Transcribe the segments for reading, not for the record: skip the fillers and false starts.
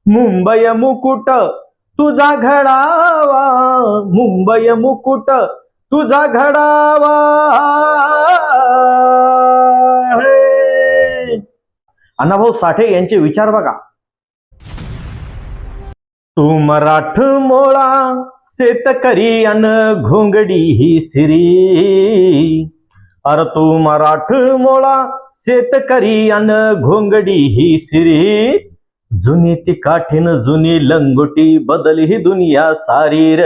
मुंबई मुकुट तुझा घडावा, मुंबई मुकुट तुझा घडावा. अण्णाभाऊ साठे यांचे विचार बघा. तू मराठ मोळा शेतकरी अन घोंगडी ही सिरी. अरे तू मराठ मोळा शेतकरी अन घोंगडी ही सिरी. जुनी ती काठीन जुनी लंगोटी बदल ही दुनिया सारी र.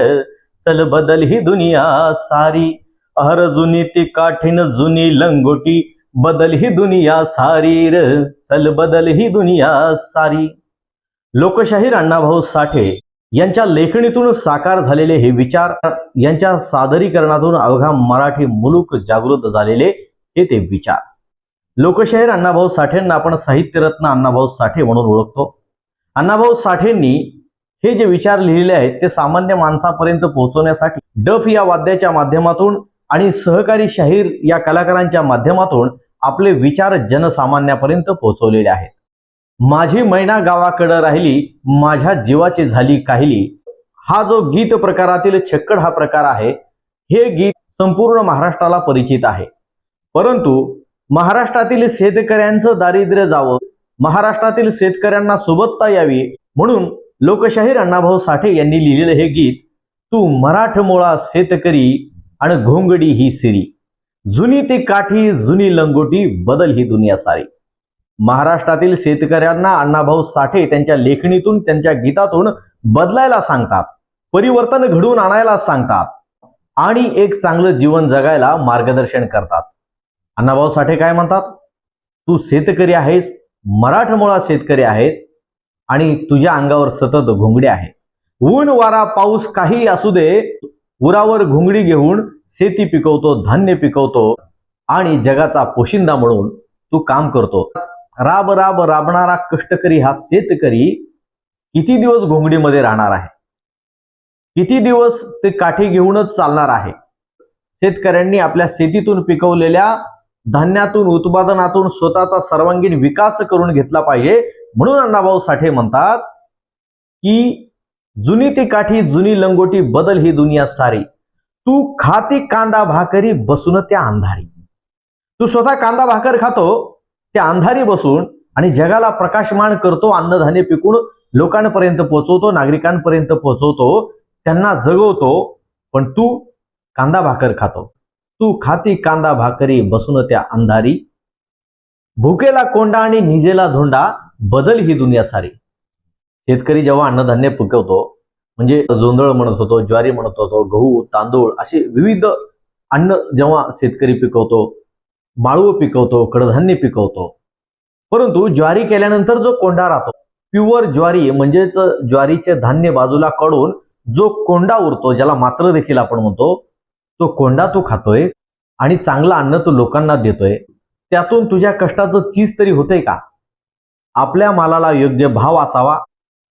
चल बदल ही दुनिया सारी. अर जुनी ती काठीन जुनी लंगोटी बदल ही दुनिया सारी र. चल बदल ही दुनिया सारी. लोकशाहीर अण्णाभाऊ साठे यांच्या लेखणीतून साकार झालेले हे विचार, यांच्या सादरीकरणातून अवघा मराठी मुलूक जागृत झालेले हे ते विचार. लोकशाहीर अण्णाभाऊ साठेंना आपण साहित्यरत्न अण्णाभाऊ साठे म्हणून ओळखतो. अण्णाभाऊ साठेंनी हे जे विचार लिहिलेले आहेत ते सामान्य माणसापर्यंत पोहोचवण्यासाठी डफ या वाद्याच्या माध्यमातून आणि सहकारी शाहीर या कलाकारांच्या माध्यमातून आपले विचार जनसामान्यापर्यंत पोहोचवलेले आहेत. माझी मैना गावाकडे राहिली, माझ्या जीवाची झाली काहिली, हा जो गीत प्रकारातील छक्कड हा प्रकार आहे, हे गीत संपूर्ण महाराष्ट्राला परिचित आहे. परंतु महाराष्ट्रातील शेतकऱ्यांचं दारिद्र्य जावं, महाराष्ट्रातील शेतकऱ्यांना सोबतता यावी म्हणून लोकशाहीर अण्णाभाऊ साठे यांनी लिहिलेले हे गीत, तू मराठमोळा शेतकरी आणि घोंगडी ही सिरी. जुनी ती काठी जुनी लंगोटी बदल ही दुनिया सारी. महाराष्ट्रातील शेतकऱ्यांना अण्णाभाऊ साठे त्यांच्या लेखणीतून, त्यांच्या गीतातून बदलायला सांगतात, परिवर्तन घडवून आणायला सांगतात आणि एक चांगलं जीवन जगायला मार्गदर्शन करतात. अण्णाभाऊ साठे काय म्हणतात? तू शेतकरी आहेस, मराठमोळा शेतकरी आहेस आणि तुझ्या अंगावर सतत घोंगडी आहे. ऊन वारा पाऊस काही असू दे, उरावर घोंगडी घेऊन शेती पिकवतो, धान्य पिकवतो आणि जगाचा पोशिंदा म्हणून तू काम करतो. राब राब राबणारा कष्टकरी हा शेतकरी किती दिवस घोंगडीमध्ये राहणार आहे? किती दिवस ते काठी घेऊनच चालणार आहे? शेतकऱ्यांनी आपल्या शेतीतून पिकवलेल्या धान्यातून, उत्पादनातून स्वतःचा सर्वांगीण विकास करून घेतला पाहिजे. म्हणून अण्णाभाऊ साठे म्हणतात की जुनी ती काठी जुनी लंगोटी बदल ही दुनिया सारी. तू खाती कांदा भाकरी बसून त्या अंधारी. तू स्वतः कांदा भाकर खातो त्या अंधारी बसून आणि जगाला प्रकाशमान करतो, अन्नधान्य पिकून लोकांपर्यंत पोहोचवतो, नागरिकांपर्यंत पोहोचवतो, त्यांना जगवतो. पण तू कांदा भाकर खातो. तू खाती कांदा भाकरी बसून त्या अंधारी. भुकेला कोंडा आणि निजेला धोंडा बदल ही दुनिया सारी. शेतकरी जेव्हा अन्नधान्य पिकवतो, म्हणजे जोंधळ म्हणत होतो, ज्वारी म्हणत होतो, गहू, तांदूळ असे विविध अन्न जेव्हा शेतकरी पिकवतो, माळव पिकवतो, कडधान्य पिकवतो, परंतु ज्वारी केल्यानंतर जो कोंडा राहतो, प्युअर ज्वारी म्हणजेच ज्वारीचे धान्य बाजूला काढून जो कोंडा उरतो, ज्याला मात्र देखील आपण म्हणतो, तो कोंडा तू खातोयस आणि चांगलं अन्न तू लोकांना देतोय. त्यातून तुझ्या कष्टाचं चीज तरी होतंय का? आपल्या मालाला योग्य भाव असावा,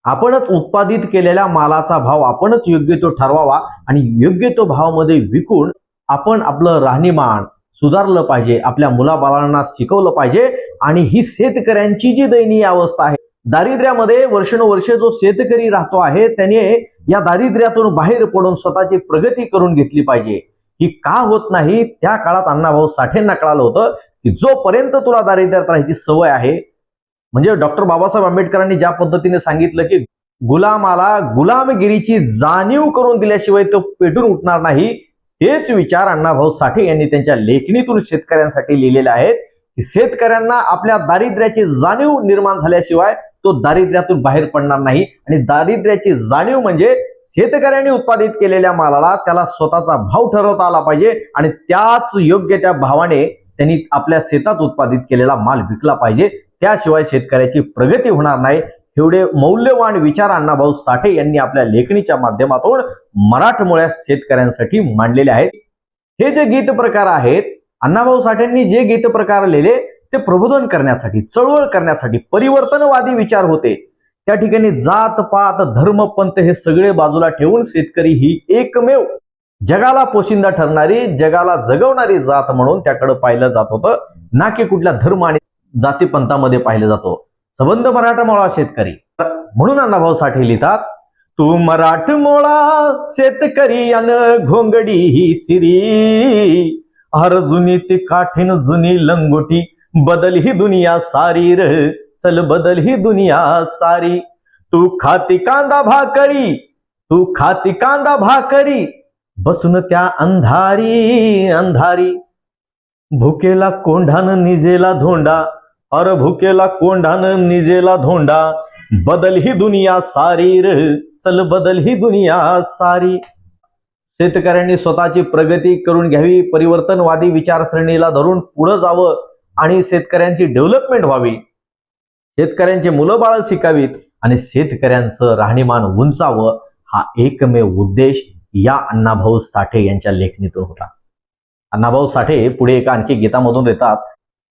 आपणच उत्पादित केलेल्या मालाचा भाव आपणच योग्य तो ठरवावा आणि योग्य तो भावामध्ये विकून आपण आपलं राहणीमान सुधारलं पाहिजे, आपल्या मुलाबाळांना शिकवलं पाहिजे. आणि ही शेतकऱ्यांची जी दयनीय अवस्था आहे, दारिद्र्यामध्ये वर्षानुवर्षे जो शेतकरी राहतो आहे, त्याने या दारिद्र्यातून बाहेर पडून स्वतःची प्रगती करून घेतली पाहिजे. ही का होत नाही? त्या काळात अण्णाभाऊ साठेंना कळालं होतं की जोपर्यंत तुला दारिद्र्यात राहायची सवय आहे, म्हणजे डॉक्टर बाबासाहेब आंबेडकरांनी ज्या पद्धतीने सांगितलं की गुलामाला गुलामगिरीची जाणीव करून दिल्याशिवाय तो पेटून उठणार नाही, हेच विचार अण्णाभाऊ साठे यांनी त्यांच्या लेखणीतून शेतकऱ्यांसाठी लिहिलेले आहेत की शेतकऱ्यांना आपल्या दारिद्र्याची जाणीव निर्माण झाल्याशिवाय तो दारिद्र्यातून बाहेर पडणार नाही. आणि दारिद्र्याची जाणीव म्हणजे शेतकऱ्यांनी उत्पादित केलेल्या मालाला त्याला स्वतःचा भाव ठरवता आला पाहिजे आणि त्याच योग्य त्या भावाने त्यांनी आपल्या शेतात उत्पादित केलेला माल विकला पाहिजे. त्याशिवाय शेतकऱ्याची प्रगती होणार नाही. एवढे मौल्यवान विचार अण्णाभाऊ साठे यांनी आपल्या लेखणीच्या माध्यमातून मराठमोळ्या शेतकऱ्यांसाठी मांडलेले आहेत. हे जे गीत प्रकार आहेत, अण्णाभाऊ साठेंनी जे गीत प्रकार लिहिले ते प्रबोधन करण्यासाठी, चळवळ करण्यासाठी, परिवर्तनवादी विचार होते. त्या ठिकाणी जात पात धर्म पंथ हे सगळे बाजूला ठेवून शेतकरी ही एकमेव जगाला पोशिंदा ठरणारी, जगाला जगवणारी जात म्हणून त्याकडे पाहिलं जात होतं, ना की कुठल्या धर्म आणि जातीपंथामध्ये पाहिलं जातो. सबंध मराठमोळा शेतकरी. म्हणून अण्णाभाऊ साठे लिहितात, तू मराठमोळा शेतकरी अन घोंगडी ही सिरी, हर जुनी ती काठीन जुनी लंगोटी, बदल ही दुनिया सारी र, चल बदल ही दुनिया सारी. तू खाती कांदा भाकरी, तू खाती कांदा भाकरी, बसून त्या अंधारी अंधारी. भुकेला कोंढान निजेला धोंडा, अर भुकेला कोंढान निजेला धोंडा, बदल ही दुनिया सारी र, चल बदल ही दुनिया सारी. शेतकऱ्यांनी स्वतःची प्रगती करून घ्यावी, परिवर्तनवादी विचारसरणीला धरून पुढे जावं आणि शेतकऱ्यांची डेव्हलपमेंट व्हावी, शेतकऱ्यांची मुलं बाळ शिकावीत आणि शेतकऱ्यांचं राहणीमान उंचावं, हा एकमेव उद्देश या अण्णाभाऊ साठे यांच्या लेखणीतून होता. अण्णाभाऊ साठे पुढे एका आणखी गीतामधून येतात,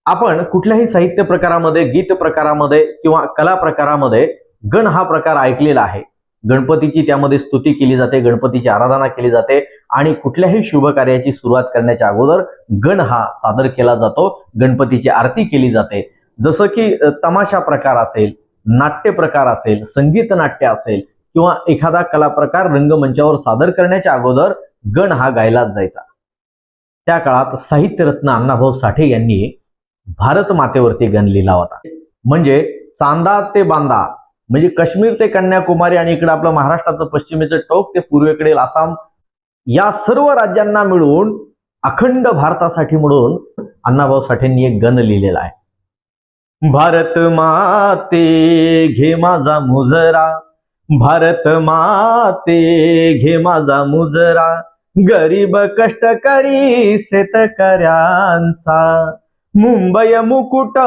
आपण कुठल्याही साहित्य प्रकारामध्ये, गीत प्रकारामध्ये किंवा कला प्रकारामध्ये गण हा प्रकार ऐकलेला आहे. गणपतीची त्यामध्ये स्तुती केली जाते, गणपतीची आराधना केली जाते आणि कुठल्याही शुभ कार्याची सुरुवात करण्याच्या अगोदर गण हा सादर केला जातो, गणपतीची आरती केली जाते. जसं की तमाशा प्रकार असेल, नाट्य प्रकार असेल, संगीत नाट्य असेल किंवा एखादा कला प्रकार रंगमंचावर सादर करण्याच्या अगोदर गण हा गायलाच जायचा. त्या काळात साहित्यरत्न अण्णाभाऊ साठे यांनी भारत मातेवरती गण लिहिला होता. म्हणजे चांदा ते बांदा, म्हणजे काश्मीर ते कन्याकुमारी आणि इकडे आपलं महाराष्ट्राचं पश्चिमेचं टोक ते पूर्वेकडील आसाम, या सर्व राज्यांना मिळून अखंड भारतासाठी म्हणून अण्णाभाऊ साठेंनी एक गण लिहिलेला आहे. भारत माते घे माझा मुजरा, भारत माते घे माझा मुजरा, गरीब कष्टकरी शेतकऱ्यांचा, मुंबई मुकुट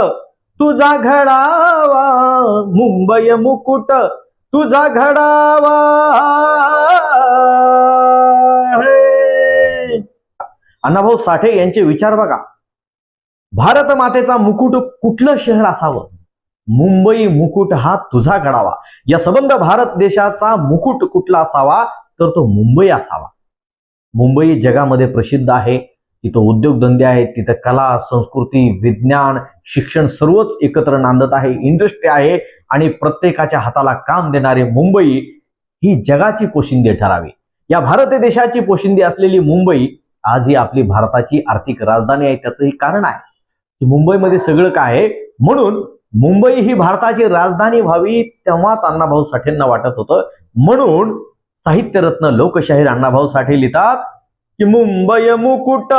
तुझा घडावा, मुंबई मुकुट तुझा घडावा. अण्णाभाऊ साठे यांचे विचार बघा. भारत मातेचा मुकुट कुठलं शहर असावं? मुंबई मुकुट हा तुझा घडावा. या संबंध भारत देशाचा मुकुट कुठला असावा तर तो मुंबई असावा. मुंबई जगामध्ये प्रसिद्ध आहे, तिथं उद्योगधंदे आहेत, तिथं कला, संस्कृती, विज्ञान, शिक्षण सर्वच एकत्र नांदत आहे, इंडस्ट्री आहे आणि प्रत्येकाच्या हाताला काम देणारे मुंबई ही जगाची पोशिंदी ठरावी. या भारत देशाची पोशिंदी असलेली मुंबई आज ही आपली भारताची आर्थिक राजधानी आहे. त्याचं कारण आहे की मुंबईमध्ये सगळं काय आहे, म्हणून मुंबई ही भारताची राजधानी व्हावी. तेव्हाच अण्णाभाऊ साठेंना वाटत होतं. म्हणून साहित्यरत्न लोकशाहीर अण्णाभाऊ साठे लिहितात की मुंबई मुकुट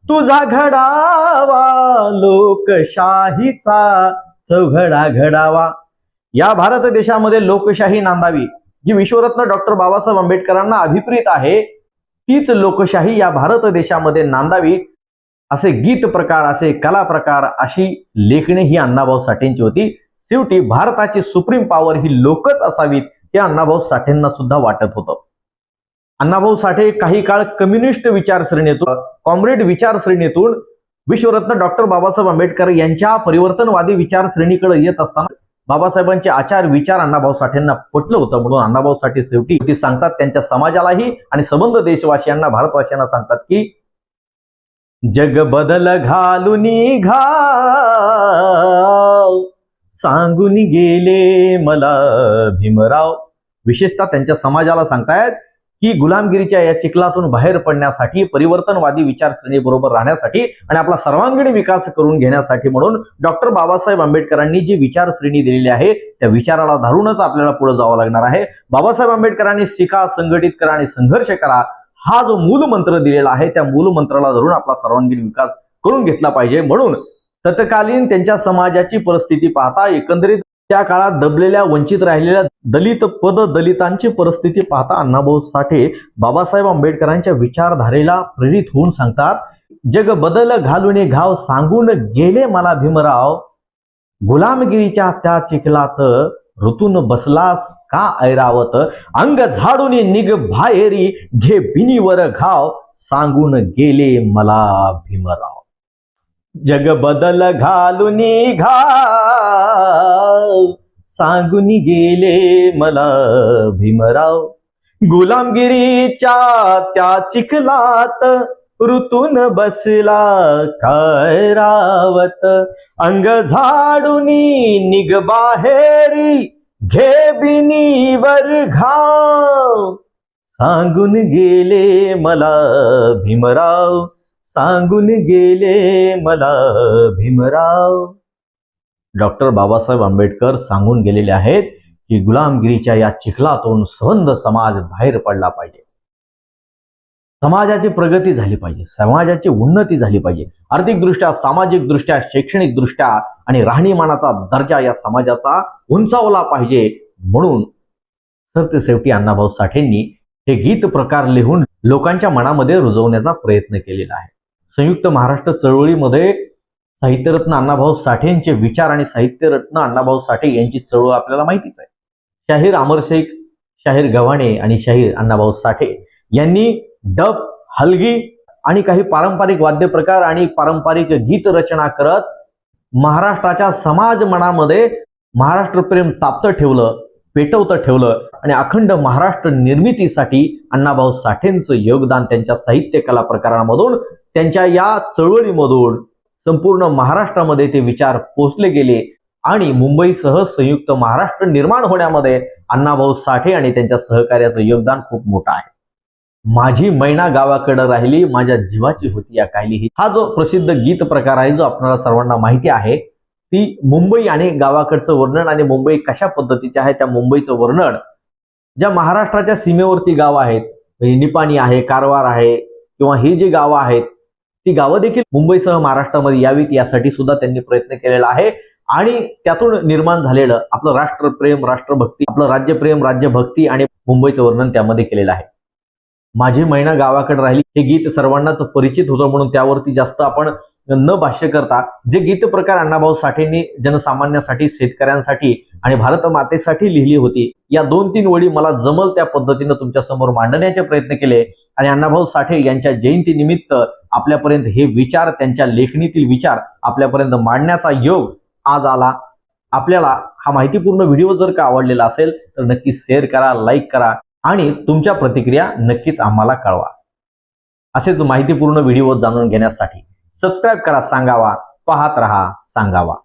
तुझा घडावा, लोकशाहीचा चौघडा घडावा. या भारत देशामध्ये लोकशाही नांदावी, जी विश्वरत्न डॉक्टर बाबासाहेब आंबेडकरांना अभिप्रेत आहे, तीच लोकशाही या भारत देशामध्ये नांदावी. असे गीत प्रकार, असे कला प्रकार, अशी लेखणी ही अण्णाभाऊ साठेंची होती. शेवटी भारताची सुप्रीम पॉवर ही लोकच असावीत हे अण्णाभाऊ साठेंना सुद्धा वाटत होतं. अण्णाभाऊ साठे काही काळ कम्युनिस्ट विचारसरणीतून, कॉम्रेड विचारसरणीतून विश्वरत्न डॉक्टर बाबासाहेब आंबेडकर यांच्या परिवर्तनवादी विचारसरणीकडे येत असताना बाबासाहेबांचे आचार विचार अण्णाभाऊ साठेंना पटलं होतं. म्हणून अण्णाभाऊ साठे शेवटी सांगतात त्यांच्या समाजालाही आणि संबंध देशवासियांना, भारतवासियांना सांगतात की जग बदल घालून घाव, सांगून गेले मला भीमराव. विशेषतः त्यांच्या समाजाला सांगतायत की गुलामगिरीच्या या चिखलातून बाहेर पडण्यासाठी, परिवर्तनवादी विचारसरणी बरोबर राहण्यासाठी आणि आपला सर्वांगीण विकास करून घेण्यासाठी म्हणून डॉक्टर बाबासाहेब आंबेडकरांनी जी विचारसरणी दिलेली आहे त्या विचाराला धरूनच आपल्याला पुढे जावं लागणार आहे. बाबासाहेब आंबेडकरांनी शिका, संघटित करा आणि संघर्ष करा हा जो मूल मंत्र दिलेला आहे त्या मूल मंत्राला धरून आपला सर्वांगीण विकास करून घेतला पाहिजे. म्हणून तत्कालीन त्यांच्या समाजाची परिस्थिती पाहता, एकंदरीत त्या काळात दबलेल्या, वंचित राहिलेल्या दलित पद दलितांची परिस्थिती पाहता अण्णाभाऊ साठे बाबासाहेब आंबेडकरांच्या विचारधारेला प्रेरित होऊन सांगतात, जग बदल घालून घाव, सांगून गेले मला भीमराव, गुलामगिरीच्या त्या चिखलात ऋतून बसलास का ऐरावत, अंग झाडून निघ बाहेरी, घे बिनीवर घाव, सांगून गेले मला भीमराव. जग बदल घालून घाव, सांगून गेले मला भीमराव, गुलामगिरीच्या त्या चिखलात ऋतून बसला काय रावत, अंग झाडून निघ बाहेरी, घे बिनीवर घाव, सांगून गेले मला भीमराव, सांगून गेले मला भीमराव. डॉक्टर बाबासाहेब आंबेडकर सांगून गेलेले आहेत की गुलामगिरीच्या या चिखलातून संबंध समाज बाहेर पडला पाहिजे. समाजाची प्रगती झाली पाहिजे, समाजाची उन्नती झाली पाहिजे. आर्थिकदृष्ट्या, सामाजिकदृष्ट्या, शैक्षणिकदृष्ट्या आणि राहणीमानाचा दर्जा या समाजाचा उंचावला पाहिजे. म्हणून सरतेशेवटी अण्णाभाऊ साठेंनी हे गीत प्रकार लिहून लोकांच्या मनामध्ये रुजवण्याचा प्रयत्न केलेला आहे. संयुक्त महाराष्ट्र चळवळीमध्ये साहित्यरत्न अण्णाभाऊ साठेंचे विचार आणि साहित्यरत्न अण्णाभाऊ साठे यांची चळवळ आपल्याला माहितीच आहे. शाहीर अमर शेख, शाहीर गव्हाणे आणि शाहीर अण्णाभाऊ साठे यांनी डब, हलगी आणि काही पारंपरिक वाद्य प्रकार आणि पारंपरिक गीत रचना करत महाराष्ट्राच्या समाज मनामध्ये महाराष्ट्र प्रेम तापतं ठेवलं, पेटवतं ठेवलं आणि अखंड महाराष्ट्र निर्मितीसाठी अण्णाभाऊ साठेंचं योगदान त्यांच्या साहित्य कला प्रकारांमधून, त्यांच्या या चळवळीमधून संपूर्ण महाराष्ट्रामध्ये ते विचार पोचले गेले आणि मुंबईसह संयुक्त महाराष्ट्र निर्माण होण्यामध्ये अण्णाभाऊ साठे आणि त्यांच्या सहकार्याचं योगदान खूप मोठं आहे. माझी मैना गावाकडे राहिली, माझ्या जीवाची होती या कायली, हा जो प्रसिद्ध गीत प्रकार आहे, जो आपल्याला सर्वांना माहिती आहे, ती मुंबई आणि गावाकडचं वर्णन आणि मुंबई कशा पद्धतीचे आहे त्या मुंबईचं वर्णन, ज्या महाराष्ट्राच्या सीमेवरती गाव आहेत, निपाणी आहे, कारवार आहे किंवा ही जी गावं आहेत, ती गावं देखील मुंबईसह महाराष्ट्रामध्ये यावीत यासाठी सुद्धा त्यांनी प्रयत्न केलेला आहे. आणि त्यातून निर्माण झालेलं आपलं राष्ट्रप्रेम, राष्ट्रभक्ती, आपलं राज्यप्रेम, राज्यभक्ती आणि मुंबईचं वर्णन त्यामध्ये केलेलं आहे. माझी मैना गावाकडे राहिली हे गीत सर्वांनाच परिचित होतं, म्हणून त्यावरती जास्त आपण न भाष्य करता जे गीत प्रकार अण्णाभाऊ साठेंनी जनसामान्यासाठी, शेतकऱ्यांसाठी आणि भारत मातेसाठी लिहिली होती, या 2-3 वळी मला जमल त्या पद्धतीने तुमच्या समोर मांडण्याचे प्रयत्न केले. आणि अण्णाभाऊ साठे यांच्या जयंती निमित्त आपल्यापर्यंत हे विचार, त्यांच्या लेखणीतील विचार आपल्यापर्यंत मांडण्याचा योग आज आला. आपल्याला हा माहितीपूर्ण व्हिडिओ जर का आवडलेला असेल तर नक्की शेअर करा, लाईक करा आणि तुमच्या प्रतिक्रिया नक्कीच आम्हाला कळवा. असेच माहितीपूर्ण व्हिडिओ जाणून घेण्यासाठी सबस्क्राईब करा सांगावा, पाहत रहा सांगावा.